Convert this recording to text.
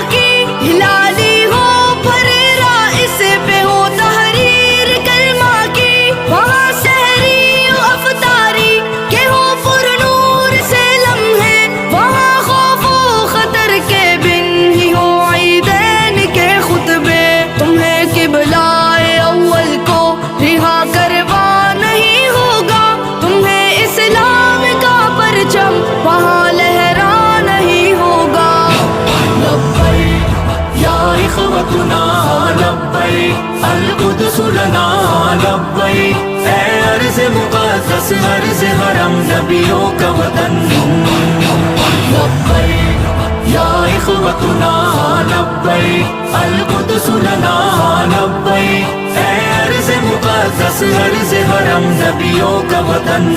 کی ہلالی ہو پھریرا اس پہ ہو تحریر کلمہ کی وہاں سحری و افطاری کے ہو پر نور سے لمحے وہاں خوف و خطر کے بن ہی ہو عیدین کے خطبے تمہیں قبلہ اول کو رہا کروا نہیں ہوگا تمہیں اسلام کا پرچم وہاں لہرا نہیں ہوگا لبیک یا اخوتنا لبیک القدس لنا لبیک اے ارض مقدس ارض حرم نبیوں کا وطن لبیک یا اخوتنا لبیک القدس لنا لبیک اے ارض مقدس ارض حرم نبیوں کا وطن